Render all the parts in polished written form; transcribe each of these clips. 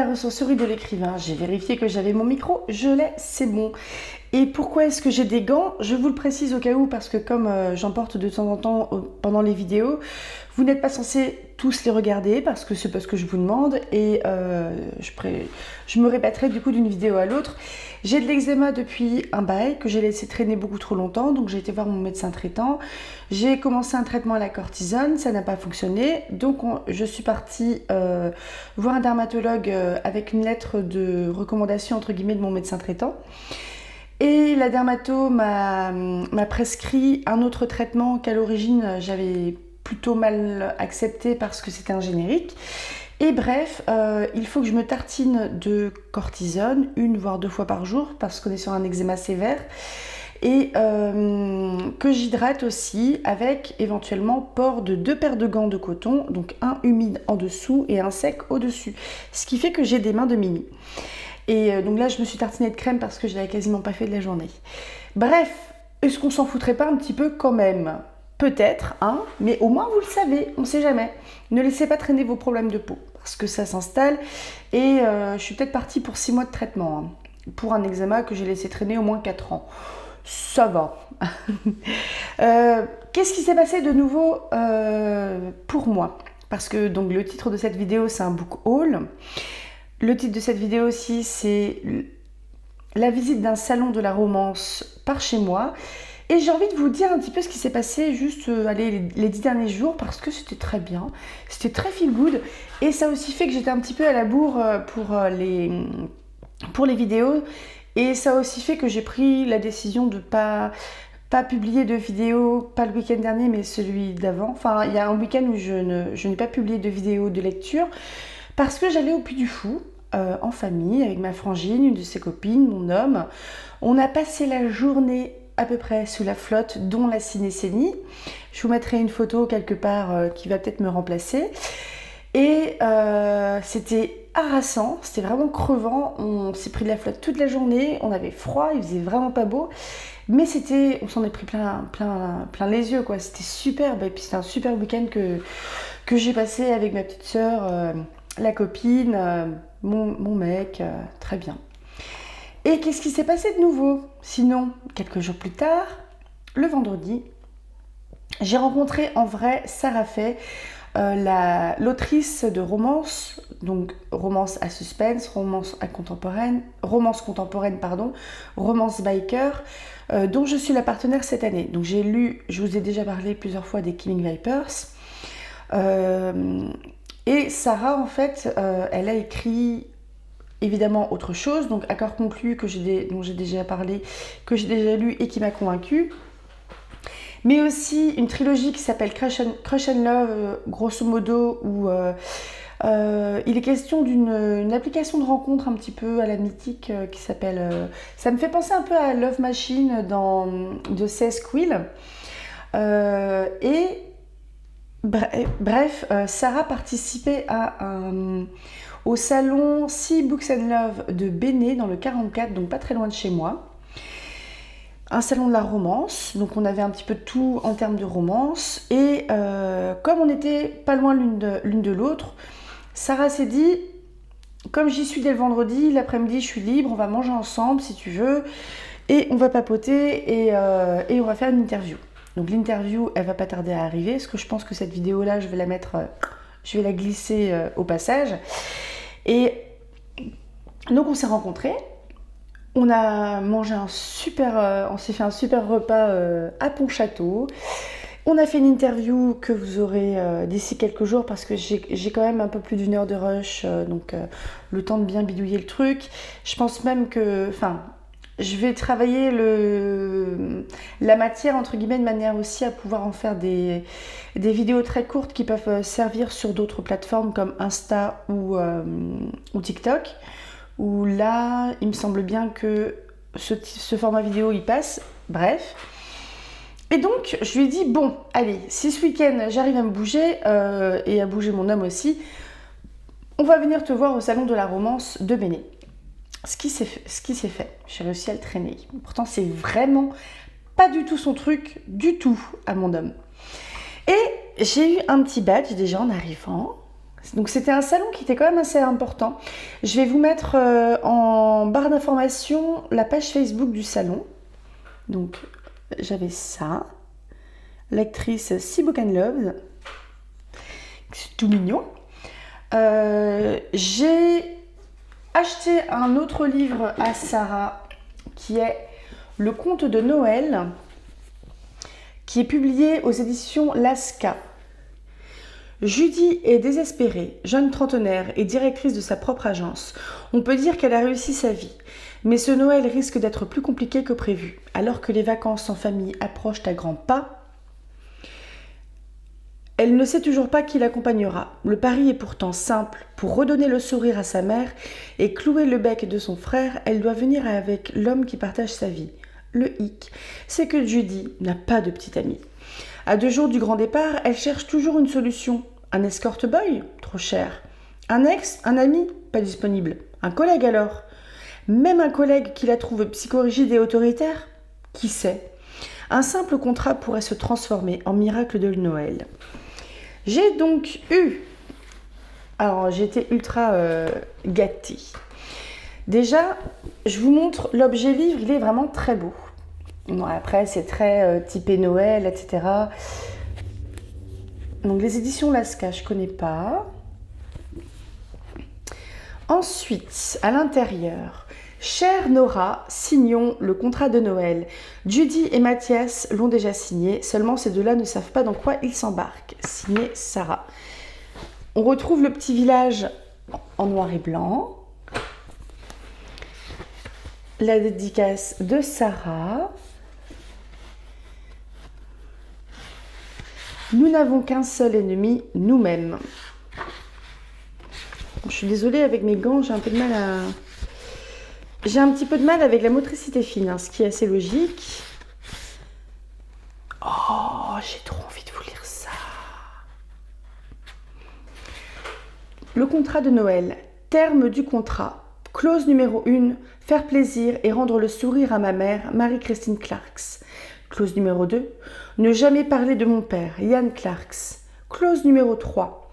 ressourcerie de l'écrivain. J'ai vérifié que j'avais mon micro, je l'ai, c'est bon. Et pourquoi est-ce que j'ai des gants? Je vous le précise au cas où, parce que comme j'en porte de temps en temps pendant les vidéos, vous n'êtes pas censé tous les regarder, parce que c'est parce que je vous demande, et je me répéterai du coup d'une vidéo à l'autre. J'ai de l'eczéma depuis un bail, que j'ai laissé traîner beaucoup trop longtemps, donc j'ai été voir mon médecin traitant. J'ai commencé un traitement à la cortisone, ça n'a pas fonctionné, donc je suis partie voir un dermatologue avec une lettre de recommandation entre guillemets de mon médecin traitant. Et la dermato m'a prescrit un autre traitement qu'à l'origine j'avais plutôt mal accepté parce que c'était un générique. Et bref, il faut que je me tartine de cortisone 1 voire 2 fois par jour parce qu'on est sur un eczéma sévère. Et que j'hydrate aussi avec éventuellement port de 2 paires de gants de coton, donc un humide en dessous et un sec au-dessus. Ce qui fait que j'ai des mains de mimi. Et donc là, je me suis tartinée de crème parce que je l'avais quasiment pas fait de la journée. Bref, est-ce qu'on s'en foutrait pas un petit peu quand même? Peut-être, hein, mais au moins vous le savez, on sait jamais. Ne laissez pas traîner vos problèmes de peau parce que ça s'installe. Et je suis peut-être partie pour 6 mois de traitement, hein, pour un eczéma que j'ai laissé traîner au moins 4 ans. Ça va. Qu'est-ce qui s'est passé de nouveau pour moi? Parce que donc le titre de cette vidéo, c'est un book haul. Le titre de cette vidéo aussi, c'est la visite d'un salon de la romance par chez moi. Et j'ai envie de vous dire un petit peu ce qui s'est passé juste les 10 derniers jours parce que c'était très bien, c'était très feel good. Et ça a aussi fait que j'étais un petit peu à la bourre pour les vidéos. Et ça a aussi fait que j'ai pris la décision de pas publier de vidéo, pas le week-end dernier, mais celui d'avant. Enfin, il y a un week-end où je n'ai pas publié de vidéo de lecture parce que j'allais au Puy du Fou en famille avec ma frangine, une de ses copines, mon homme. On a passé la journée à peu près sous la flotte, dont la cinécénie. Je vous mettrai une photo quelque part qui va peut-être me remplacer. Et c'était harassant, c'était vraiment crevant. On s'est pris de la flotte toute la journée, on avait froid, il faisait vraiment pas beau. Mais on s'en est pris plein les yeux, quoi. C'était superbe. Et puis c'était un super week-end que j'ai passé avec ma petite sœur, la copine, mon mec, très bien. Et qu'est-ce qui s'est passé de nouveau? Sinon, quelques jours plus tard, le vendredi, j'ai rencontré en vrai Sarah Fay, l'autrice de romance, donc romance à suspense, romance contemporaine, romance biker, dont je suis la partenaire cette année. Donc j'ai lu, je vous ai déjà parlé plusieurs fois des Killing Vipers. Et Sarah, en fait, elle a écrit évidemment autre chose, donc Accord conclu, dont j'ai déjà parlé, que j'ai déjà lu et qui m'a convaincue. Mais aussi une trilogie qui s'appelle Crush and Love, grosso modo, où il est question d'une application de rencontre un petit peu à la mythique qui s'appelle... ça me fait penser un peu à Love Machine de C.S. Quill. Bref, Sarah participait au salon Sea Books and Love de Béné dans le 44, donc pas très loin de chez moi. Un salon de la romance, donc on avait un petit peu de tout en termes de romance. Et comme on n'était pas loin l'une de l'autre, Sarah s'est dit, comme j'y suis dès le vendredi, l'après-midi je suis libre, on va manger ensemble si tu veux, et on va papoter et on va faire une interview. Donc l'interview, elle va pas tarder à arriver, parce que je pense que cette vidéo-là, je vais la glisser au passage. Et donc on s'est rencontrés, on a mangé on s'est fait un super repas à Pontchâteau. On a fait une interview que vous aurez d'ici quelques jours parce que j'ai quand même un peu plus d'1 heure de rush, donc le temps de bien bidouiller le truc. Je pense même que, je vais travailler la matière entre guillemets de manière aussi à pouvoir en faire des vidéos très courtes qui peuvent servir sur d'autres plateformes comme Insta ou TikTok, où là il me semble bien que ce format vidéo y passe. Bref. Et donc je lui ai dit bon allez, si ce week-end j'arrive à me bouger et à bouger mon homme aussi, on va venir te voir au salon de la romance de Béné. Ce qui s'est fait, j'ai réussi à le traîner. Pourtant, c'est vraiment pas du tout son truc, du tout, à mon homme. Et j'ai eu un petit badge déjà en arrivant. Donc c'était un salon qui était quand même assez important. Je vais vous mettre en barre d'information la page Facebook du salon. Donc j'avais ça, l'actrice See Book and Love, c'est tout mignon. J'ai acheté un autre livre à Sarah qui est Le Conte de Noël, qui est publié aux éditions Lasca. Judy est désespérée, jeune trentenaire et directrice de sa propre agence. On peut dire qu'elle a réussi sa vie. Mais ce Noël risque d'être plus compliqué que prévu. Alors que les vacances en famille approchent à grands pas, elle ne sait toujours pas qui l'accompagnera. Le pari est pourtant simple. Pour redonner le sourire à sa mère et clouer le bec de son frère, elle doit venir avec l'homme qui partage sa vie. Le hic, c'est que Judy n'a pas de petit ami. À 2 jours du grand départ, elle cherche toujours une solution. Un escort boy? Trop cher. Un ex? Un ami? Pas disponible. Un collègue alors? Même un collègue qui la trouve psychorigide et autoritaire? Qui sait? Un simple contrat pourrait se transformer en miracle de Noël. J'ai donc eu... Alors, j'étais ultra gâtée. Déjà, je vous montre l'objet livre, il est vraiment très beau. Bon, après, c'est très typé Noël, etc. Donc, les éditions Lasca, je ne connais pas. Ensuite, à l'intérieur, chère Nora, signons le contrat de Noël. Judy et Mathias l'ont déjà signé, seulement ces deux-là ne savent pas dans quoi ils s'embarquent. Signé Sarah. On retrouve le petit village en noir et blanc. La dédicace de Sarah. Nous n'avons qu'un seul ennemi, nous-mêmes. Je suis désolée, avec mes gants, j'ai un peu de mal à... J'ai un petit peu de mal avec la motricité fine, ce qui est assez logique. Oh, j'ai trop envie de vous lire ça. Le contrat de Noël. Terme du contrat. Clause numéro 1. Faire plaisir et rendre le sourire à ma mère, Marie-Christine Clarks. Clause numéro 2. Ne jamais parler de mon père, Yann Clarks. Clause numéro 3.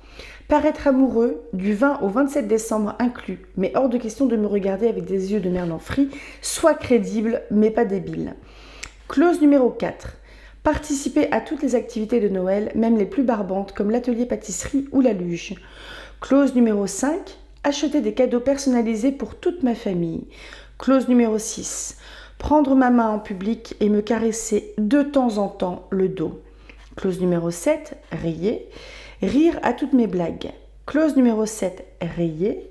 Paraître amoureux du 20 au 27 décembre inclus, mais hors de question de me regarder avec des yeux de merlan frit, soit crédible, mais pas débile. Clause numéro 4. Participer à toutes les activités de Noël, même les plus barbantes, comme l'atelier pâtisserie ou la luge. Clause numéro 5. Acheter des cadeaux personnalisés pour toute ma famille. Clause numéro 6. Prendre ma main en public et me caresser de temps en temps le dos. Clause numéro 7. Rier. Rire à toutes mes blagues. Clause numéro 7. Rier.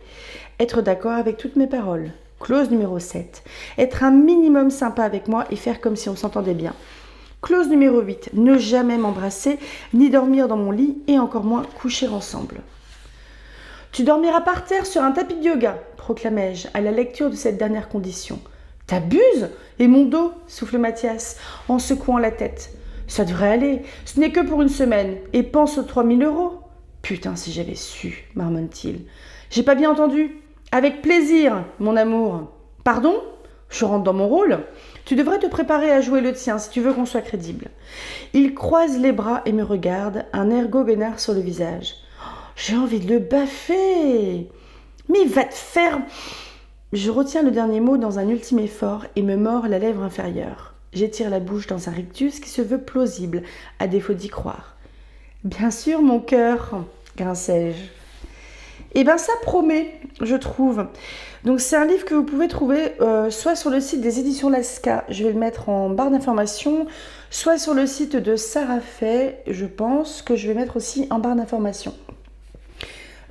Être d'accord avec toutes mes paroles. Clause numéro 7. Être un minimum sympa avec moi et faire comme si on s'entendait bien. Clause numéro 8. Ne jamais m'embrasser, ni dormir dans mon lit et encore moins coucher ensemble. Tu dormiras par terre sur un tapis de yoga, proclamai-je à la lecture de cette dernière condition. T'abuses? Et mon dos? Souffle Mathias, en secouant la tête. Ça devrait aller, ce n'est que pour une semaine, et pense aux 3000 €. Putain, si j'avais su, marmonne-t-il. J'ai pas bien entendu. Avec plaisir, mon amour. Pardon? Je rentre dans mon rôle. Tu devrais te préparer à jouer le tien si tu veux qu'on soit crédible. Il croise les bras et me regarde, un air goguenard sur le visage. J'ai envie de le baffer. Mais va te faire... Je retiens le dernier mot dans un ultime effort et me mords la lèvre inférieure. J'étire la bouche dans un rictus qui se veut plausible, à défaut d'y croire. Bien sûr, mon cœur, grinçai-je. Eh bien, ça promet, je trouve. Donc, c'est un livre que vous pouvez trouver soit sur le site des éditions Lasca, je vais le mettre en barre d'information, soit sur le site de Sarah Fay, je pense que je vais mettre aussi en barre d'information.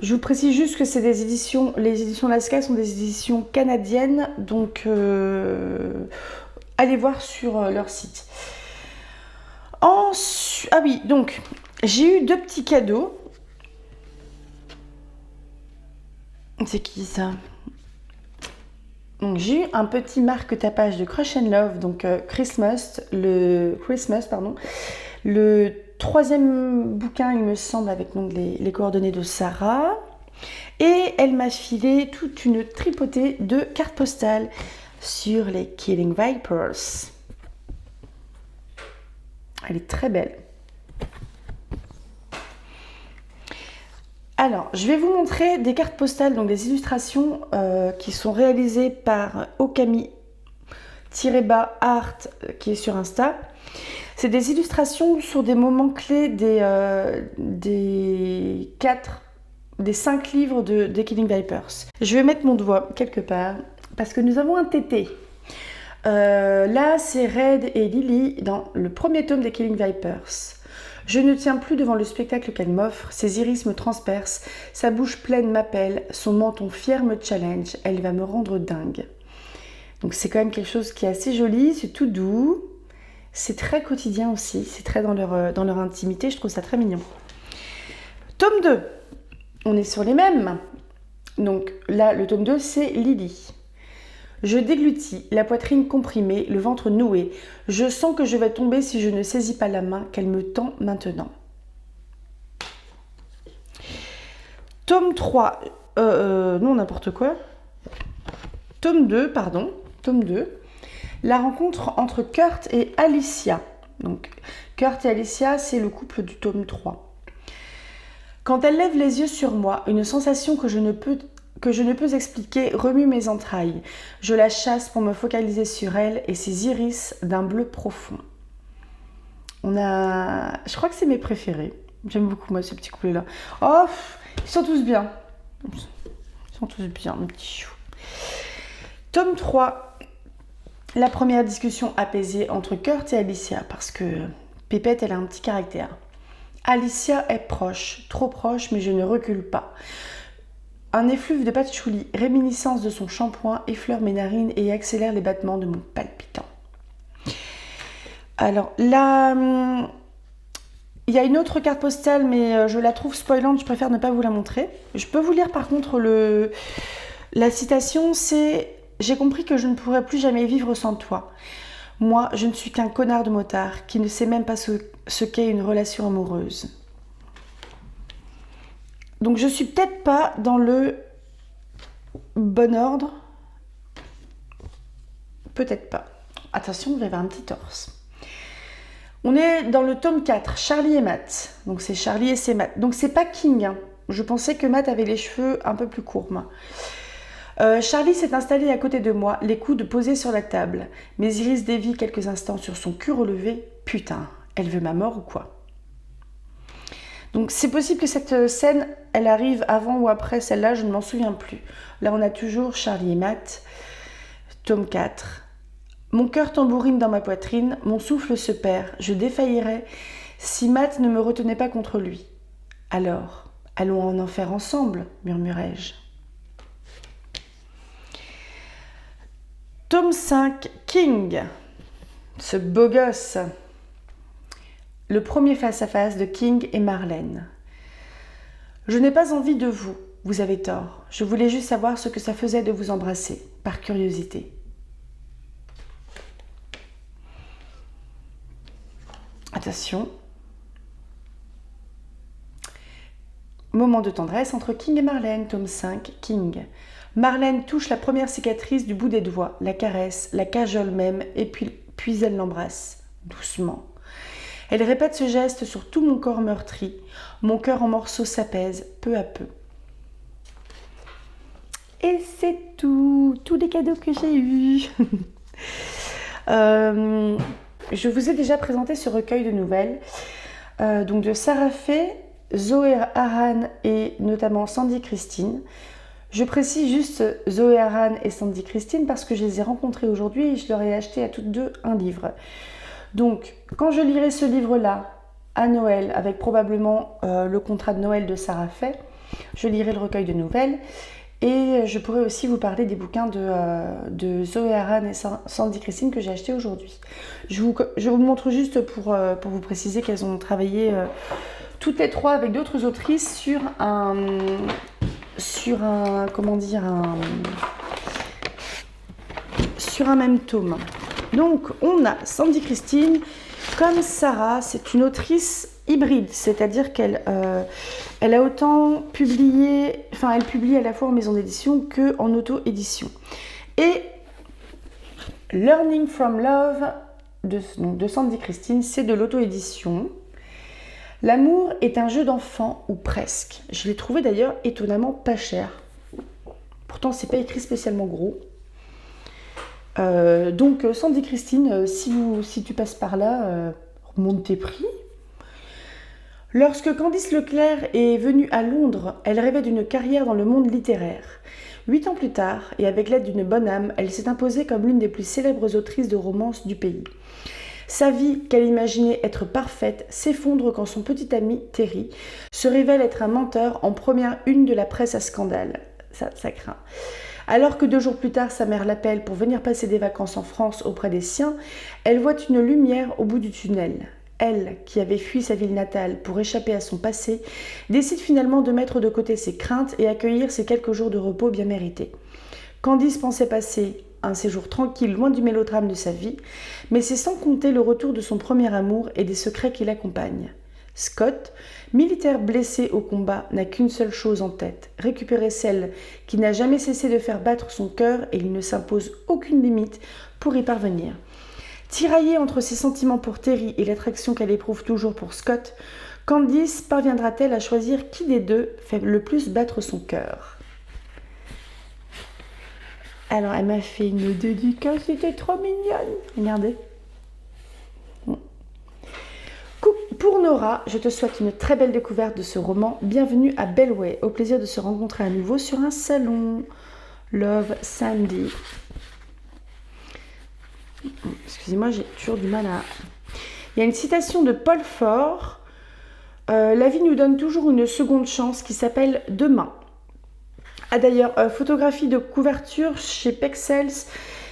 Je vous précise juste que c'est des éditions, les éditions Lasca sont des éditions canadiennes, donc allez voir sur leur site. Ah oui, donc j'ai eu 2 petits cadeaux. C'est qui ça? Donc j'ai eu un petit marque-tapage de Crush and Love, donc Christmas, le 3e bouquin, il me semble, avec donc les coordonnées de Sarah. Et elle m'a filé toute une tripotée de cartes postales sur les Killing Vipers. Elle est très belle. Alors, je vais vous montrer des cartes postales, donc des illustrations qui sont réalisées par Okami-art qui est sur Insta. C'est des illustrations sur des moments clés des 5 livres des Killing Vipers. Je vais mettre mon doigt quelque part parce que nous avons un tété. Là, c'est Red et Lily dans le premier tome des Killing Vipers. Je ne tiens plus devant le spectacle qu'elle m'offre, ses iris me transpercent, sa bouche pleine m'appelle, son menton fier me challenge, elle va me rendre dingue. Donc c'est quand même quelque chose qui est assez joli, c'est tout doux, c'est très quotidien aussi, c'est très dans leur intimité, je trouve ça très mignon. Tome 2, on est sur les mêmes. Donc là, le tome 2, c'est Lily. Je déglutis, la poitrine comprimée, le ventre noué. Je sens que je vais tomber si je ne saisis pas la main qu'elle me tend maintenant. Tome 3, non n'importe quoi. Tome 2, pardon. Tome 2. La rencontre entre Kurt et Alicia. Donc, Kurt et Alicia, c'est le couple du tome 3. Quand elle lève les yeux sur moi, une sensation que je ne peux expliquer remue mes entrailles. Je la chasse pour me focaliser sur elle et ses iris d'un bleu profond. Je crois que c'est mes préférés. J'aime beaucoup moi ce petit couple-là. Oh, ils sont tous bien. Ils sont tous bien, mes petits choux. Tome 3. La première discussion apaisée entre Kurt et Alicia parce que Pépette, elle a un petit caractère. Alicia est proche, trop proche, mais je ne recule pas. Un effluve de patchouli, réminiscence de son shampoing, effleure mes narines et accélère les battements de mon palpitant. Alors là, il y a une autre carte postale, mais je la trouve spoilante, je préfère ne pas vous la montrer. Je peux vous lire par contre la citation, c'est « J'ai compris que je ne pourrais plus jamais vivre sans toi. Moi, je ne suis qu'un connard de motard qui ne sait même pas ce qu'est une relation amoureuse. » Donc je suis peut-être pas dans le bon ordre. Peut-être pas. Attention, il va y avoir un petit torse. On est dans le tome 4, Charlie et Matt. Donc c'est Charlie et c'est Matt. Donc c'est pas King. Hein. Je pensais que Matt avait les cheveux un peu plus courts. Charlie s'est installé à côté de moi, les coudes posés sur la table. Mes iris dévient quelques instants sur son cul relevé. Putain, elle veut ma mort ou quoi? Donc c'est possible que cette scène, elle arrive avant ou après celle-là, je ne m'en souviens plus. Là on a toujours Charlie et Matt, tome 4. Mon cœur tambourine dans ma poitrine, mon souffle se perd, je défaillirais si Matt ne me retenait pas contre lui. Alors, allons en enfer ensemble, murmurai-je. Tome 5, King, ce beau gosse. Le premier face-à-face de King et Marlène. Je n'ai pas envie de vous, vous avez tort. Je voulais juste savoir ce que ça faisait de vous embrasser, par curiosité. Attention. Moment de tendresse entre King et Marlène, tome 5, King. Marlène touche la première cicatrice du bout des doigts, la caresse, la cajole même, et puis elle l'embrasse, doucement. Elle répète ce geste sur tout mon corps meurtri. Mon cœur en morceaux s'apaise, peu à peu. Et c'est tout, tous les cadeaux que j'ai eus. Je vous ai déjà présenté ce recueil de nouvelles, donc de Sarah Fay, Zoé Aran et notamment Sandy Christine. Je précise juste Zoé Aran et Sandy Christine parce que je les ai rencontrées aujourd'hui et je leur ai acheté à toutes deux un livre. Donc, quand je lirai ce livre-là à Noël, avec probablement le contrat de Noël de Sarah Fay, je lirai le recueil de nouvelles et je pourrai aussi vous parler des bouquins de Zoé Aran et Sandy Christine que j'ai achetés aujourd'hui. Je vous montre juste pour vous préciser qu'elles ont travaillé toutes les trois avec d'autres autrices sur un même tome. Donc, on a Sandy Christine, comme Sarah, c'est une autrice hybride, c'est-à-dire qu'elle a autant publié, elle publie à la fois en maison d'édition qu'en auto-édition. Et Learning from Love de Sandy Christine, c'est de l'auto-édition. L'amour est un jeu d'enfant, ou presque. Je l'ai trouvé d'ailleurs étonnamment pas cher. Pourtant, c'est pas écrit spécialement gros. Donc, Sandy Christine, si tu passes par là, remonte tes prix. Lorsque Candice Leclerc est venue à Londres, elle rêvait d'une carrière dans le monde littéraire. 8 ans plus tard, et avec l'aide d'une bonne âme, elle s'est imposée comme l'une des plus célèbres autrices de romances du pays. Sa vie, qu'elle imaginait être parfaite, s'effondre quand son petit ami, Terry, se révèle être un menteur en première une de la presse à scandale. Ça craint. Alors que 2 jours plus tard, sa mère l'appelle pour venir passer des vacances en France auprès des siens, elle voit une lumière au bout du tunnel. Elle, qui avait fui sa ville natale pour échapper à son passé, décide finalement de mettre de côté ses craintes et accueillir ces quelques jours de repos bien mérités. Candice pensait passer un séjour tranquille loin du mélodrame de sa vie, mais c'est sans compter le retour de son premier amour et des secrets qui l'accompagnent. Scott, militaire blessé au combat, n'a qu'une seule chose en tête, récupérer celle qui n'a jamais cessé de faire battre son cœur et il ne s'impose aucune limite pour y parvenir. Tiraillée entre ses sentiments pour Terry et l'attraction qu'elle éprouve toujours pour Scott, Candice parviendra-t-elle à choisir qui des deux fait le plus battre son cœur? Alors, elle m'a fait une dédicace, c'était trop mignonne. Regardez. Pour Nora, je te souhaite une très belle découverte de ce roman. Bienvenue à Bellway. Au plaisir de se rencontrer à nouveau sur un salon. Love, Sandy. Excusez-moi, j'ai toujours du mal à... Il y a une citation de Paul Fort. La vie nous donne toujours une seconde chance qui s'appelle Demain. Ah d'ailleurs, photographie de couverture chez Pexels,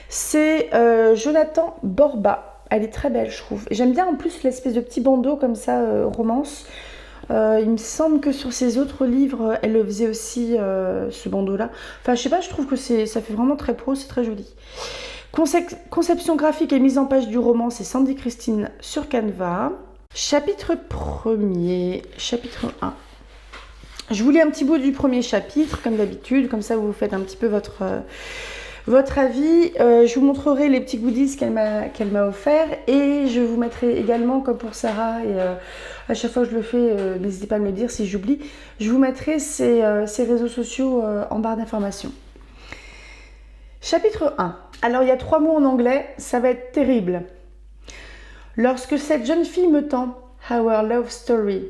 c'est Jonathan Borba. Elle est très belle, je trouve. J'aime bien en plus l'espèce de petit bandeau comme ça, romance. Il me semble que sur ses autres livres, elle le faisait aussi, ce bandeau-là. Enfin, je sais pas, je trouve que ça fait vraiment très pro, c'est très joli. Conception graphique et mise en page du roman, c'est Sandy Christine sur Canva. Chapitre 1er, chapitre 1. Je vous lis un petit bout du premier chapitre, comme d'habitude, comme ça vous faites un petit peu votre avis. Je vous montrerai les petits goodies qu'elle m'a offert et je vous mettrai également, comme pour Sarah, et à chaque fois que je le fais, n'hésitez pas à me le dire si j'oublie, je vous mettrai ses réseaux sociaux en barre d'informations. Chapitre 1. Alors il y a 3 mots en anglais, ça va être terrible. Lorsque cette jeune fille me tend Our Love Story,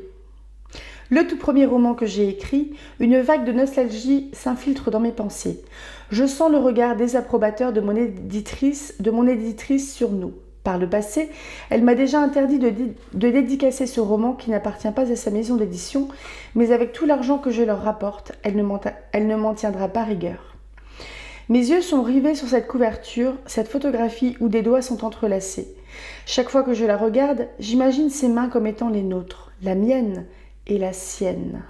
le tout premier roman que j'ai écrit, une vague de nostalgie s'infiltre dans mes pensées. Je sens le regard désapprobateur de mon éditrice sur nous. Par le passé, elle m'a déjà interdit de dédicacer ce roman qui n'appartient pas à sa maison d'édition, mais avec tout l'argent que je leur rapporte, elle ne m'en tiendra pas rigueur. Mes yeux sont rivés sur cette couverture, cette photographie où des doigts sont entrelacés. Chaque fois que je la regarde, j'imagine ses mains comme étant les nôtres, la mienne et la sienne.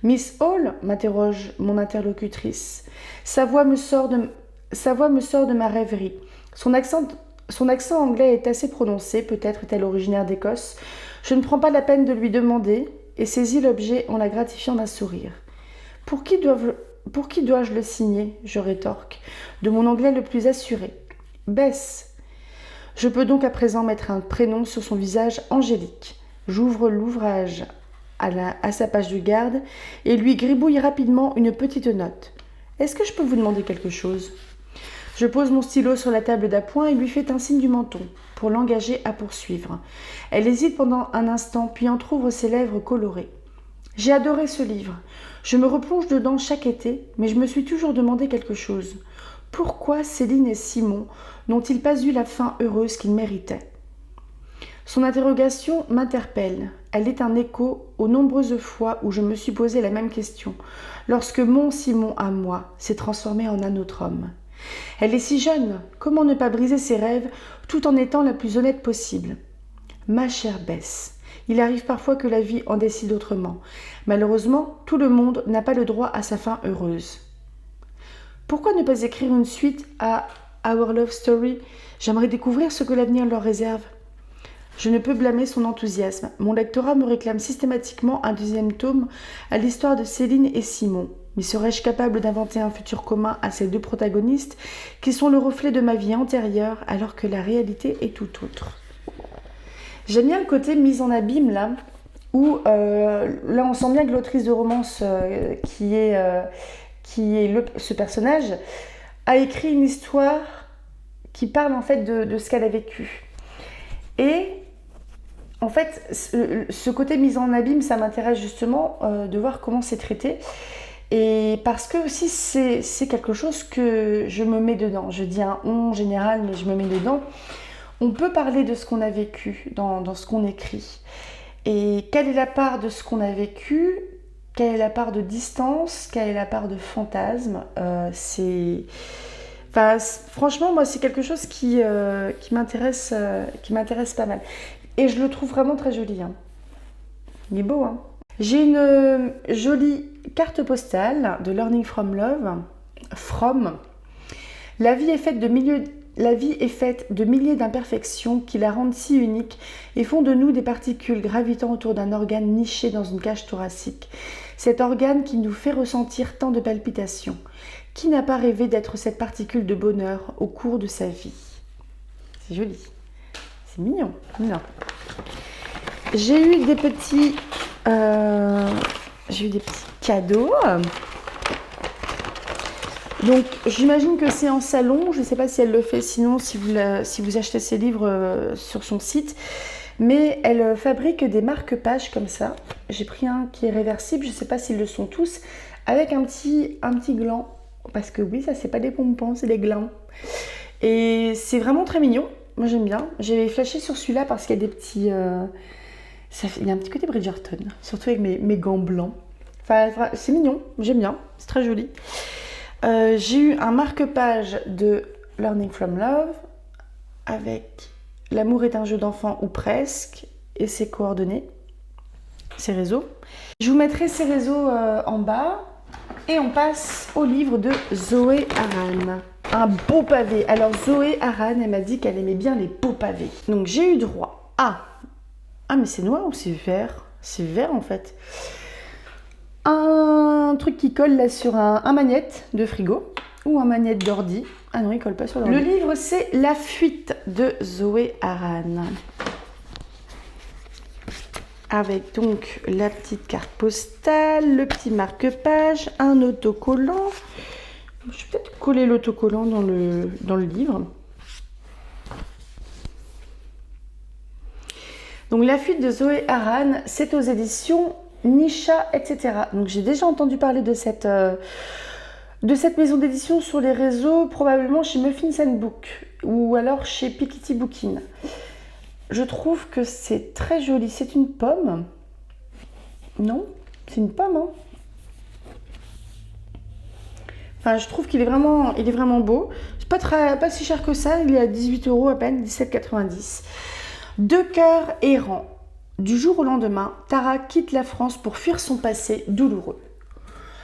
Miss Hall, m'interroge mon interlocutrice. Sa voix me sort de ma rêverie. Son accent anglais est assez prononcé, peut-être est-elle originaire d'Écosse. Je ne prends pas la peine de lui demander et saisis l'objet en la gratifiant d'un sourire. Pour qui dois-je le signer? Je rétorque, de mon anglais le plus assuré. Bess. Je peux donc à présent mettre un prénom sur son visage angélique. J'ouvre l'ouvrage à sa page de garde et lui gribouille rapidement une petite note. « Est-ce que je peux vous demander quelque chose ?» Je pose mon stylo sur la table d'appoint et lui fais un signe du menton pour l'engager à poursuivre. Elle hésite pendant un instant puis entr'ouvre ses lèvres colorées. J'ai adoré ce livre. Je me replonge dedans chaque été, mais je me suis toujours demandé quelque chose. Pourquoi Céline et Simon n'ont-ils pas eu la fin heureuse qu'ils méritaient ? Son interrogation m'interpelle. Elle est un écho aux nombreuses fois où je me suis posé la même question, lorsque mon Simon à moi s'est transformé en un autre homme. Elle est si jeune, comment ne pas briser ses rêves tout en étant la plus honnête possible ? Ma chère Bess, il arrive parfois que la vie en décide autrement. Malheureusement, tout le monde n'a pas le droit à sa fin heureuse. Pourquoi ne pas écrire une suite à Our Love Story ? J'aimerais découvrir ce que l'avenir leur réserve. Je ne peux blâmer son enthousiasme. Mon lectorat me réclame systématiquement un 2e tome à l'histoire de Céline et Simon. Mais serais-je capable d'inventer un futur commun à ces 2 protagonistes qui sont le reflet de ma vie antérieure alors que la réalité est tout autre ? J'aime bien le côté mise en abîme là, où là on sent bien que l'autrice de romance ce personnage a écrit une histoire qui parle en fait de ce qu'elle a vécu. Et en fait, ce côté mise en abîme, ça m'intéresse justement de voir comment c'est traité. Et parce que aussi c'est quelque chose que je me mets dedans. Je dis un on en général, mais je me mets dedans. On peut parler de ce qu'on a vécu dans ce qu'on écrit. Et quelle est la part de ce qu'on a vécu? Quelle est la part de distance? Quelle est la part de fantasme? Franchement, moi, c'est quelque chose qui m'intéresse pas mal. Et je le trouve vraiment très joli. Hein. Il est beau, hein. J'ai une jolie carte postale de Learning from Love. La vie est faite de milliers d'imperfections qui la rendent si unique et font de nous des particules gravitant autour d'un organe niché dans une cage thoracique. Cet organe qui nous fait ressentir tant de palpitations. Qui n'a pas rêvé d'être cette particule de bonheur au cours de sa vie? C'est joli. C'est mignon. Non. J'ai eu des petits cadeaux. Donc j'imagine que c'est en salon, je ne sais pas si elle le fait sinon si vous achetez ses livres sur son site, mais elle fabrique des marque-pages comme ça. J'ai pris un qui est réversible, je ne sais pas s'ils le sont tous, avec un petit gland, parce que oui, ça c'est pas des pompons, c'est des glands. Et c'est vraiment très mignon, moi j'aime bien. J'ai flashé sur celui-là parce qu'il y a des petits... il y a un petit côté Bridgerton, surtout avec mes gants blancs. Enfin, c'est mignon, j'aime bien, c'est très joli. J'ai eu un marque-page de Learning from Love avec L'amour est un jeu d'enfant ou presque et ses coordonnées, ses réseaux. Je vous mettrai ces réseaux en bas et on passe au livre de Zoé Aran. Un beau pavé. Alors Zoé Aran, elle m'a dit qu'elle aimait bien les beaux pavés. Donc j'ai eu droit à... Ah mais c'est noir ou c'est vert? C'est vert en fait. Un truc qui colle là sur un magnète de frigo ou un magnète d'ordi. Ah non, il colle pas sur l'ordi. Le livre, c'est La fuite de Zoé Aran. Avec donc la petite carte postale, le petit marque-page, un autocollant. Je vais peut-être coller l'autocollant dans le livre. Donc La fuite de Zoé Aran, c'est aux éditions Nisha, etc. Donc j'ai déjà entendu parler de cette maison d'édition sur les réseaux, probablement chez Muffins & Book ou alors chez Piketty Bookin. Je trouve que c'est très joli. C'est une pomme. Non, c'est une pomme, hein. Enfin, je trouve qu'il est vraiment beau. C'est pas si cher que ça. Il est à 18 € à peine, 17,90 €. Deux cœurs errants. Du jour au lendemain, Tara quitte la France pour fuir son passé douloureux.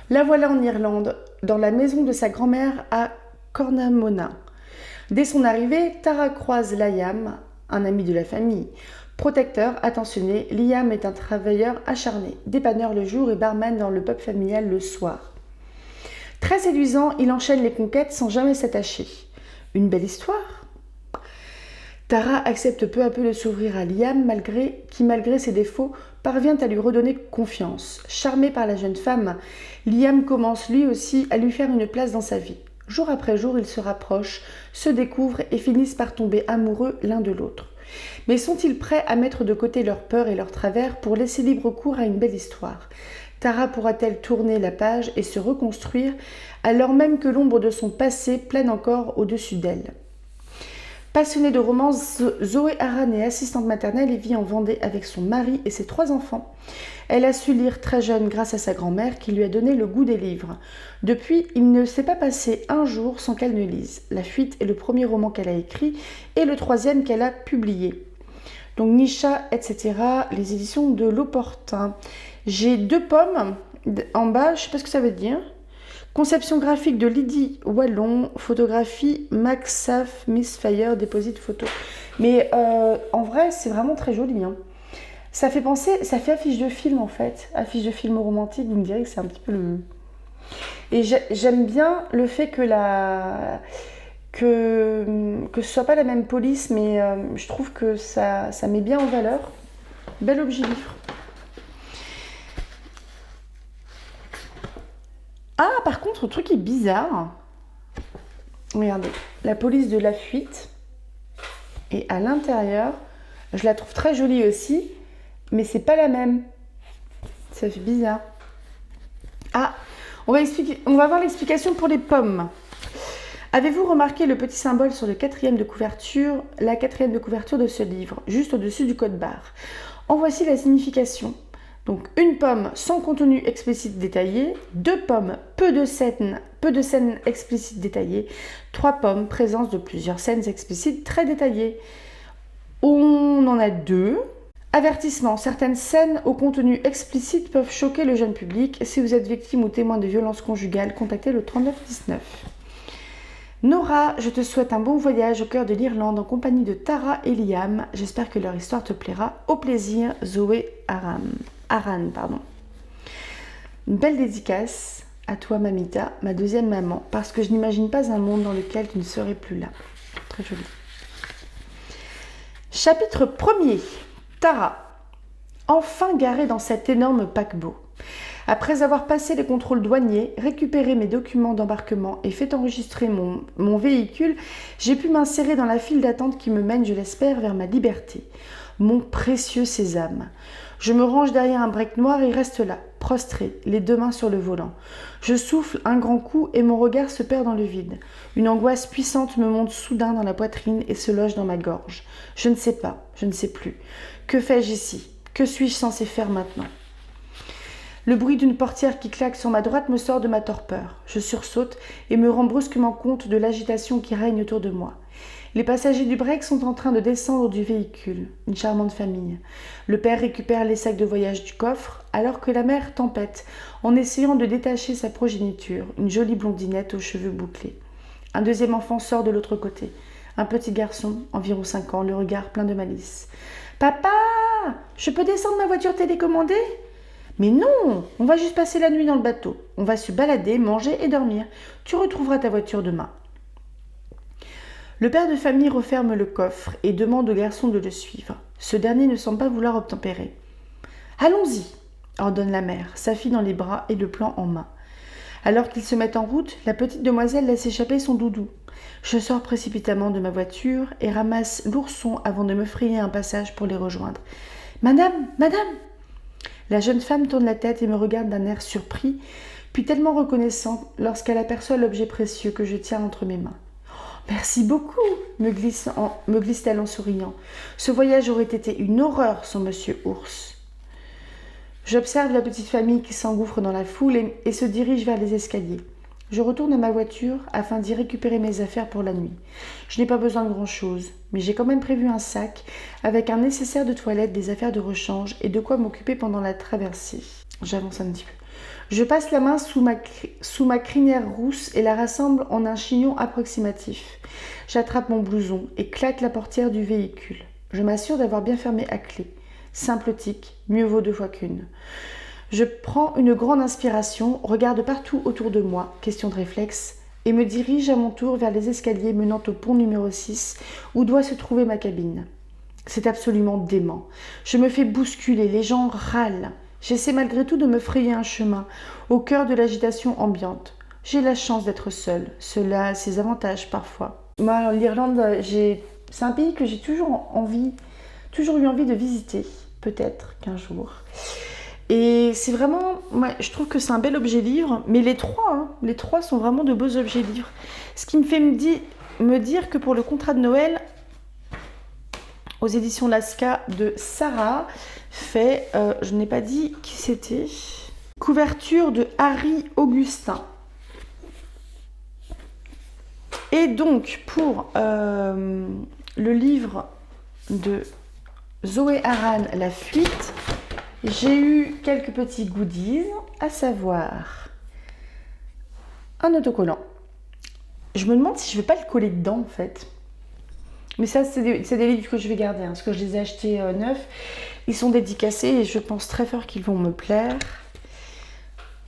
La voilà en Irlande, dans la maison de sa grand-mère à Cornamona. Dès son arrivée, Tara croise Liam, un ami de la famille. Protecteur, attentionné, Liam est un travailleur acharné, dépanneur le jour et barman dans le pub familial le soir. Très séduisant, il enchaîne les conquêtes sans jamais s'attacher. Une belle histoire. Tara accepte peu à peu de s'ouvrir à Liam, qui malgré ses défauts, parvient à lui redonner confiance. Charmé par la jeune femme, Liam commence lui aussi à lui faire une place dans sa vie. Jour après jour, ils se rapprochent, se découvrent et finissent par tomber amoureux l'un de l'autre. Mais sont-ils prêts à mettre de côté leurs peurs et leurs travers pour laisser libre cours à une belle histoire? Tara pourra-t-elle tourner la page et se reconstruire alors même que l'ombre de son passé plane encore au-dessus d'elle? Passionnée de romance, Zoé Aran est assistante maternelle et vit en Vendée avec son mari et ses 3 enfants. Elle a su lire très jeune grâce à sa grand-mère qui lui a donné le goût des livres. Depuis, il ne s'est pas passé un jour sans qu'elle ne lise. La fuite est le premier roman qu'elle a écrit et le 3e qu'elle a publié. Donc Nisha, etc., les éditions de L'Opportun. J'ai 2 pommes en bas, je ne sais pas ce que ça veut dire. Conception graphique de Lydie Wallon, photographie Max Saf, Miss Fire, déposite photo. Mais en vrai, c'est vraiment très joli. Hein. Ça fait affiche de film en fait. Affiche de film romantique, vous me direz que c'est un petit peu le... Et j'aime bien le fait que que ce soit pas la même police, mais je trouve que ça met bien en valeur. Bel objet livre. Ah, par contre, un truc qui est bizarre. Regardez, la police de la fuite. Et à l'intérieur, je la trouve très jolie aussi, mais c'est pas la même. Ça fait bizarre. Ah, on va voir l'explication pour les pommes. Avez-vous remarqué le petit symbole sur la quatrième de couverture de ce livre, juste au-dessus du code barre? En voici la signification. Donc, une pomme sans contenu explicite détaillé, 2 pommes, peu de scènes explicites détaillées, 3 pommes, présence de plusieurs scènes explicites très détaillées. On en a 2. Avertissement, certaines scènes au contenu explicite peuvent choquer le jeune public. Si vous êtes victime ou témoin de violences conjugales, contactez le 3919. Nora, je te souhaite un bon voyage au cœur de l'Irlande en compagnie de Tara et Liam. J'espère que leur histoire te plaira. Au plaisir, Zoé Aran. Une belle dédicace à toi, Mamita, ma deuxième maman, parce que je n'imagine pas un monde dans lequel tu ne serais plus là. Très joli. Chapitre 1er. Tara. Enfin garée dans cet énorme paquebot. Après avoir passé les contrôles douaniers, récupéré mes documents d'embarquement et fait enregistrer mon véhicule, j'ai pu m'insérer dans la file d'attente qui me mène, je l'espère, vers ma liberté. Mon précieux sésame. Je me range derrière un break noir et reste là, prostré, les 2 mains sur le volant. Je souffle un grand coup et mon regard se perd dans le vide. Une angoisse puissante me monte soudain dans la poitrine et se loge dans ma gorge. Je ne sais pas, je ne sais plus. Que fais-je ici? Que suis-je censé faire maintenant? Le bruit d'une portière qui claque sur ma droite me sort de ma torpeur. Je sursaute et me rends brusquement compte de l'agitation qui règne autour de moi. Les passagers du break sont en train de descendre du véhicule. Une charmante famille. Le père récupère les sacs de voyage du coffre, alors que la mère tempête, en essayant de détacher sa progéniture, une jolie blondinette aux cheveux bouclés. Un deuxième enfant sort de l'autre côté. Un petit garçon, environ 5 ans, le regard plein de malice. « Papa, je peux descendre ma voiture télécommandée ?»« Mais non, on va juste passer la nuit dans le bateau. On va se balader, manger et dormir. Tu retrouveras ta voiture demain. » Le père de famille referme le coffre et demande au garçon de le suivre. Ce dernier ne semble pas vouloir obtempérer. « Allons-y !» ordonne la mère, sa fille dans les bras et le plan en main. Alors qu'ils se mettent en route, la petite demoiselle laisse échapper son doudou. Je sors précipitamment de ma voiture et ramasse l'ourson avant de me frayer un passage pour les rejoindre. « Madame, madame !» La jeune femme tourne la tête et me regarde d'un air surpris, puis tellement reconnaissant lorsqu'elle aperçoit l'objet précieux que je tiens entre mes mains. « Merci beaucoup !» me glisse-t-elle en souriant. « Ce voyage aurait été une horreur sans Monsieur Ours. » J'observe la petite famille qui s'engouffre dans la foule et se dirige vers les escaliers. Je retourne à ma voiture afin d'y récupérer mes affaires pour la nuit. Je n'ai pas besoin de grand-chose, mais j'ai quand même prévu un sac avec un nécessaire de toilette, des affaires de rechange et de quoi m'occuper pendant la traversée. J'avance un petit peu. Je passe la main sous ma crinière rousse et la rassemble en un chignon approximatif. J'attrape mon blouson et claque la portière du véhicule. Je m'assure d'avoir bien fermé à clé. Simple tic, mieux vaut 2 fois qu'une. Je prends une grande inspiration, regarde partout autour de moi, question de réflexe, et me dirige à mon tour vers les escaliers menant au pont numéro 6, où doit se trouver ma cabine. C'est absolument dément. Je me fais bousculer, les gens râlent. J'essaie malgré tout de me frayer un chemin, au cœur de l'agitation ambiante. J'ai la chance d'être seule. Cela a ses avantages parfois. Moi, l'Irlande, c'est un pays que j'ai toujours eu envie de visiter, peut-être qu'un jour. Et c'est vraiment, je trouve que c'est un bel objet livre, mais les trois sont vraiment de beaux objets livres. Ce qui me fait me dire que pour le contrat de Noël, aux éditions Lasca de Sarah, fait, je n'ai pas dit qui c'était, couverture de Harry Augustin. Et donc, pour le livre de Zoé Aran, La fuite, j'ai eu quelques petits goodies, à savoir un autocollant. Je me demande si je ne vais pas le coller dedans, en fait. Mais ça, c'est des livres que je vais garder, parce que je les ai achetés neufs. Ils sont dédicacés et je pense très fort qu'ils vont me plaire.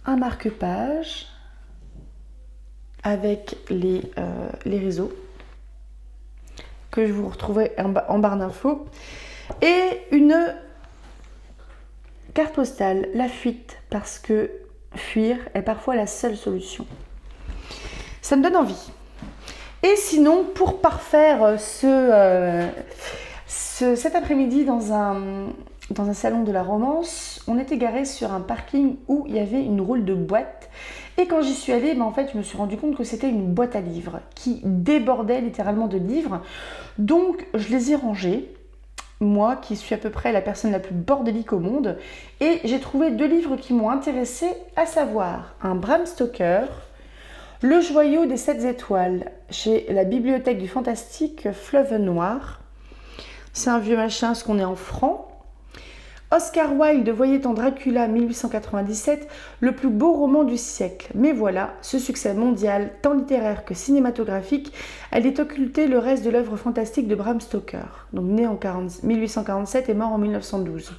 Un marque-page avec les réseaux. que je vous retrouverai en barre d'infos. Et une carte postale, la fuite, parce que fuir est parfois la seule solution. Ça me donne envie. Et sinon, pour parfaire cet après-midi dans un salon de la romance, on était garé sur un parking où il y avait une roulle de boîtes. Et quand j'y suis allée, en fait, je me suis rendu compte que c'était une boîte à livres qui débordait littéralement de livres. Donc, je les ai rangés. Moi, qui suis à peu près la personne la plus bordélique au monde. Et j'ai trouvé 2 livres qui m'ont intéressée, à savoir un Bram Stoker, Le joyau des 7 étoiles, chez la bibliothèque du fantastique Fleuve Noir. C'est un vieux machin, ce qu'on est en francs. Oscar Wilde voyait en Dracula 1897 le plus beau roman du siècle. Mais voilà, ce succès mondial, tant littéraire que cinématographique, allait occulter le reste de l'œuvre fantastique de Bram Stoker, donc né en 1847 et mort en 1912.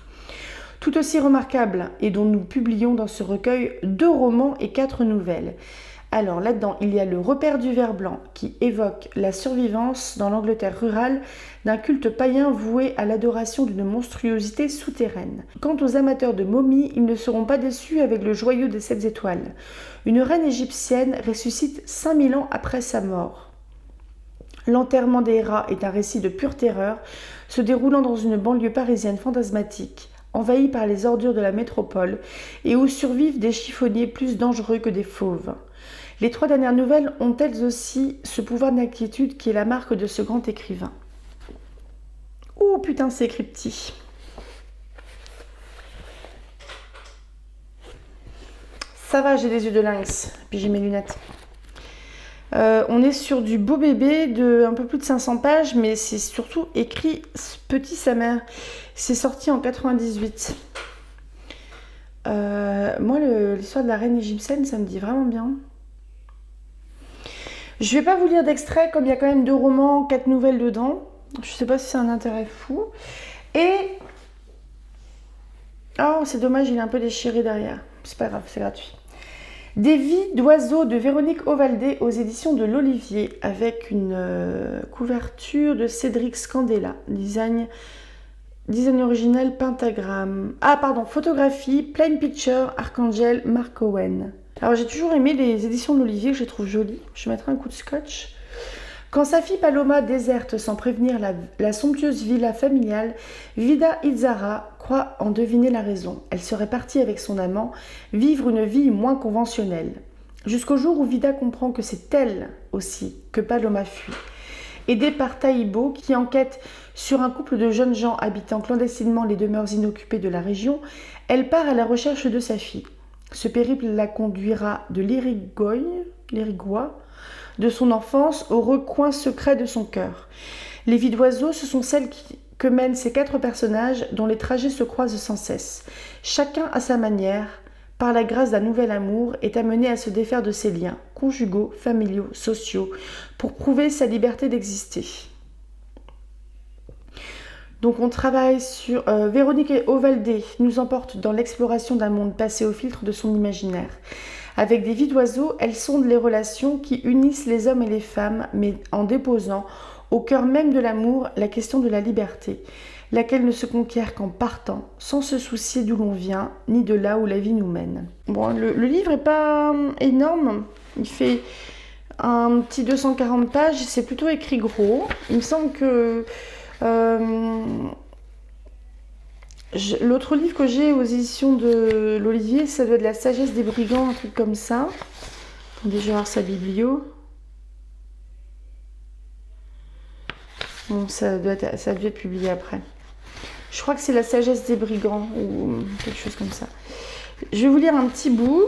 Tout aussi remarquable, et dont nous publions dans ce recueil 2 romans et 4 nouvelles. Alors là-dedans, il y a Le Repère du ver blanc qui évoque la survivance dans l'Angleterre rurale d'un culte païen voué à l'adoration d'une monstruosité souterraine. Quant aux amateurs de momies, ils ne seront pas déçus avec Le joyau des 7 étoiles. Une reine égyptienne ressuscite 5000 ans après sa mort. L'enterrement des rats est un récit de pure terreur, se déroulant dans une banlieue parisienne fantasmatique, envahie par les ordures de la métropole, et où survivent des chiffonniers plus dangereux que des fauves. Les 3 dernières nouvelles ont elles aussi ce pouvoir d'inquiétude qui est la marque de ce grand écrivain. Oh putain, c'est écrit petit. Ça va, j'ai des yeux de lynx, puis j'ai mes lunettes. On est sur du beau bébé de un peu plus de 500 pages, mais c'est surtout écrit petit sa mère. C'est sorti en 98. Moi, l'histoire de la reine égyptienne, ça me dit vraiment bien. Je vais pas vous lire d'extrait, comme il y a quand même 2 romans, 4 nouvelles dedans. Je sais pas si c'est un intérêt fou. Et... oh, c'est dommage, il est un peu déchiré derrière. C'est pas grave, c'est gratuit. Des vies d'oiseaux de Véronique Ovaldé aux éditions de l'Olivier, avec une couverture de Cédric Scandella. Design original pentagramme. Ah pardon, photographie, Plain Picture, Archangel, Mark Owen. Alors j'ai toujours aimé les éditions de l'Olivier, que je les trouve jolies. Je mettrai un coup de scotch. Quand sa fille Paloma déserte sans prévenir la somptueuse villa familiale, Vida Itzara croit en deviner la raison. Elle serait partie avec son amant vivre une vie moins conventionnelle. Jusqu'au jour où Vida comprend que c'est elle aussi que Paloma fuit. Aidée par Taïbo, qui enquête sur un couple de jeunes gens habitant clandestinement les demeures inoccupées de la région, elle part à la recherche de sa fille. Ce périple la conduira de l'Irigoy, de son enfance, au recoin secret de son cœur. Les vies d'oiseaux, ce sont celles que mènent ces 4 personnages dont les trajets se croisent sans cesse. Chacun à sa manière, par la grâce d'un nouvel amour, est amené à se défaire de ses liens, conjugaux, familiaux, sociaux, pour prouver sa liberté d'exister. Donc on travaille sur... Véronique Ovaldé nous emporte dans l'exploration d'un monde passé au filtre de son imaginaire. Avec des vies d'oiseaux, elle sonde les relations qui unissent les hommes et les femmes, mais en déposant au cœur même de l'amour la question de la liberté, laquelle ne se conquiert qu'en partant, sans se soucier d'où l'on vient, ni de là où la vie nous mène. Bon, le livre n'est pas énorme, il fait un petit 240 pages, c'est plutôt écrit gros. Il me semble que... l'autre livre que j'ai aux éditions de l'Olivier, ça doit être La sagesse des brigands, un truc comme ça. Attendez, je vais voir sa biblio. Bon, ça a dû être publié après. Je crois que c'est La sagesse des brigands ou quelque chose comme ça. Je vais vous lire un petit bout.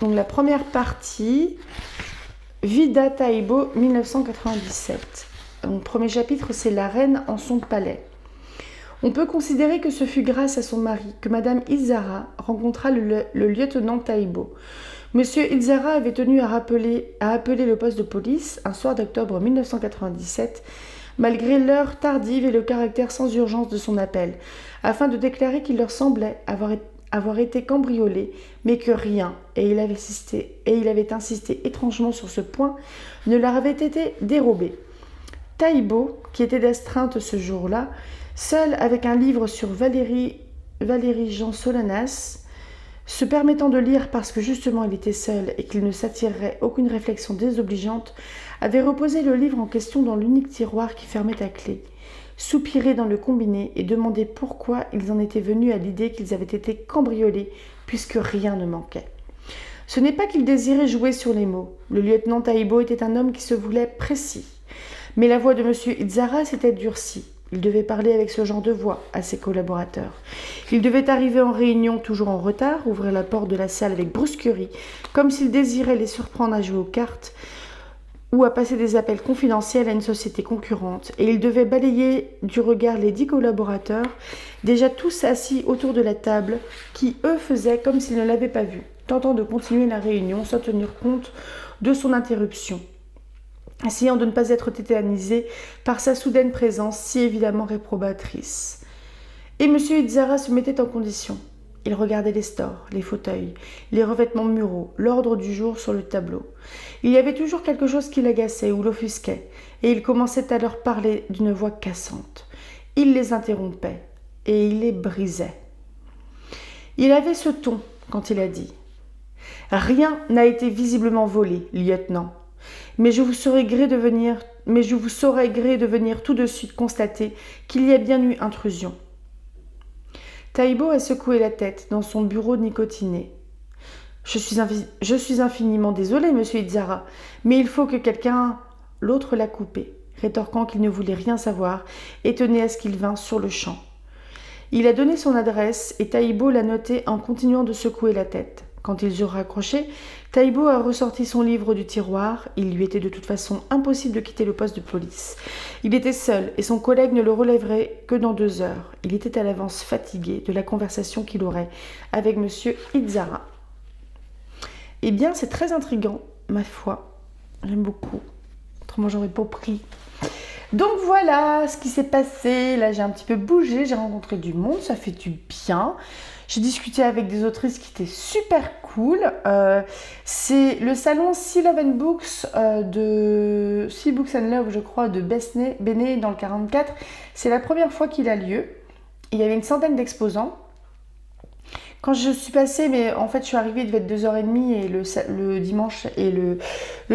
Donc la première partie, Vida Taïbo, 1997. Donc premier chapitre, c'est La reine en son palais. On peut considérer que ce fut grâce à son mari que Madame Itzara rencontra le lieutenant Taïbo. Monsieur Itzara avait tenu à appeler le poste de police un soir d'octobre 1997, malgré l'heure tardive et le caractère sans urgence de son appel, afin de déclarer qu'il leur semblait avoir été cambriolé, mais que rien, et il avait insisté étrangement sur ce point, ne leur avait été dérobé. Taïbo, qui était d'astreinte ce jour-là, seul avec un livre sur Valéry Jean Solanas, se permettant de lire parce que justement il était seul et qu'il ne s'attirerait aucune réflexion désobligeante, avait reposé le livre en question dans l'unique tiroir qui fermait à clé, soupiré dans le combiné et demandé pourquoi ils en étaient venus à l'idée qu'ils avaient été cambriolés puisque rien ne manquait. Ce n'est pas qu'il désirait jouer sur les mots. Le lieutenant Taïbo était un homme qui se voulait précis. Mais la voix de M. Itzara s'était durcie. Il devait parler avec ce genre de voix à ses collaborateurs. Il devait arriver en réunion toujours en retard, ouvrir la porte de la salle avec brusquerie, comme s'il désirait les surprendre à jouer aux cartes ou à passer des appels confidentiels à une société concurrente. Et il devait balayer du regard les 10 collaborateurs, déjà tous assis autour de la table, qui, eux, faisaient comme s'ils ne l'avaient pas vu, tentant de continuer la réunion sans tenir compte de son interruption, essayant de ne pas être tétanisé par sa soudaine présence si évidemment réprobatrice. Et M. Itzara se mettait en condition. Il regardait les stores, les fauteuils, les revêtements muraux, l'ordre du jour sur le tableau. Il y avait toujours quelque chose qui l'agaçait ou l'offusquait, et il commençait à leur parler d'une voix cassante. Il les interrompait, et il les brisait. Il avait ce ton quand il a dit « Rien n'a été visiblement volé, lieutenant. Mais je vous saurais gré de venir tout de suite constater qu'il y a bien eu intrusion. » Taïbo a secoué la tête dans son bureau nicotiné. Je suis infiniment désolé, monsieur Itzara, mais il faut que quelqu'un... L'autre l'a coupé, rétorquant qu'il ne voulait rien savoir et tenait à ce qu'il vînt sur le champ. Il a donné son adresse et Taïbo l'a noté en continuant de secouer la tête. Quand ils eurent raccroché, Taïbo a ressorti son livre du tiroir. Il lui était de toute façon impossible de quitter le poste de police. Il était seul et son collègue ne le relèverait que dans 2 heures. Il était à l'avance fatigué de la conversation qu'il aurait avec M. Itzara. Eh bien, c'est très intriguant, ma foi. J'aime beaucoup. Autrement, j'aurais pas pris. Donc voilà ce qui s'est passé. Là, j'ai un petit peu bougé, j'ai rencontré du monde, ça fait du bien. J'ai discuté avec des autrices qui étaient super cool. C'est le salon Sea Love and Books de Sea Books and Love, je crois, de Béné dans le 44. C'est la première fois qu'il a lieu. Il y avait une centaine d'exposants. Quand je suis passée, mais en fait je suis arrivée, il devait être 2h30 et le dimanche et le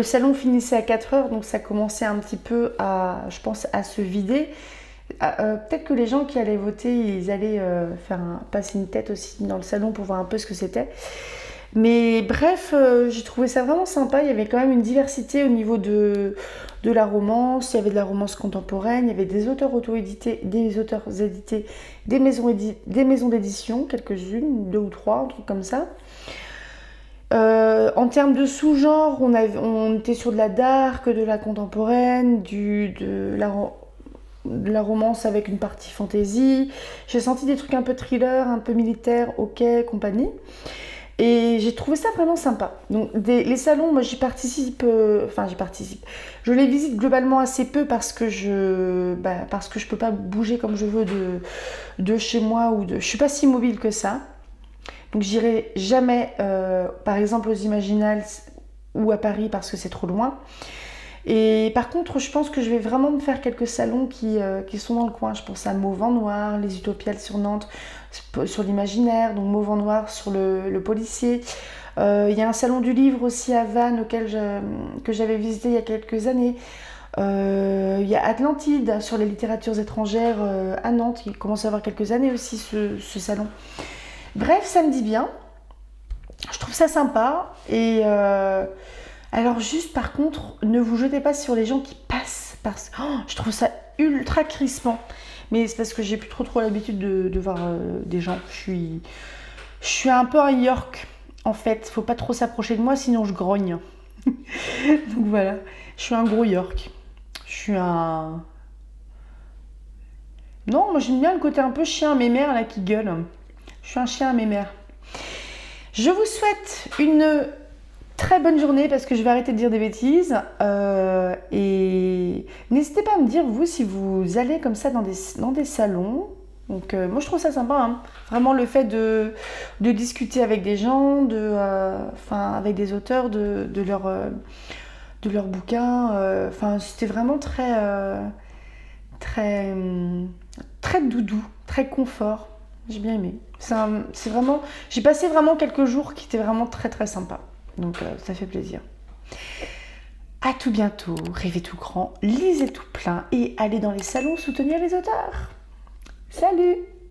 salon finissait à 4h, donc ça commençait un petit peu à, je pense, à se vider. Peut-être que les gens qui allaient voter, ils allaient passer une tête aussi dans le salon pour voir un peu ce que c'était. Mais bref, j'ai trouvé ça vraiment sympa. Il y avait quand même une diversité au niveau de la romance. Il y avait de la romance contemporaine, il y avait des auteurs auto-édités, des auteurs édités, des maisons d'édition, quelques-unes, 2 ou 3, un truc comme ça. En termes de sous-genre, on était sur de la dark, de la contemporaine, de la romance avec une partie fantasy. J'ai senti des trucs un peu thriller, un peu militaire, ok, compagnie. Et j'ai trouvé ça vraiment sympa. Donc les salons, moi j'y participe. Je les visite globalement assez peu parce que je peux pas bouger comme je veux de chez moi je suis pas si mobile que ça. Donc j'irai jamais, par exemple aux Imaginales ou à Paris parce que c'est trop loin. Et par contre, je pense que je vais vraiment me faire quelques salons qui sont dans le coin. Je pense à Mauve en Noir, les Utopiales sur Nantes, sur l'imaginaire, donc Mauve en Noir sur le policier. Il y a un salon du livre aussi à Vannes que j'avais visité il y a quelques années. Il y a Atlantide sur les littératures étrangères à Nantes, qui commence à avoir quelques années aussi ce salon. Bref, ça me dit bien. Je trouve ça sympa et... Alors juste par contre, ne vous jetez pas sur les gens qui passent parce que je trouve ça ultra crispant. Mais c'est parce que j'ai plus trop l'habitude de voir des gens. Je suis un peu un York en fait. Faut pas trop s'approcher de moi sinon je grogne. Donc voilà, je suis un gros York. Je suis un... Non, moi j'aime bien le côté un peu chien mémère là qui gueule. Je suis un chien mémère. Je vous souhaite une... très bonne journée parce que je vais arrêter de dire des bêtises et n'hésitez pas à me dire vous si vous allez comme ça dans des salons. Donc moi je trouve ça sympa hein. Vraiment le fait de discuter avec des gens, avec des auteurs, de leur de leurs bouquins. Enfin, c'était vraiment très, très doudou, très confort. J'ai bien aimé. C'est vraiment, j'ai passé vraiment quelques jours qui étaient vraiment très très sympas. Donc ça fait plaisir. À tout bientôt, rêvez tout grand, lisez tout plein et allez dans les salons soutenir les auteurs. Salut!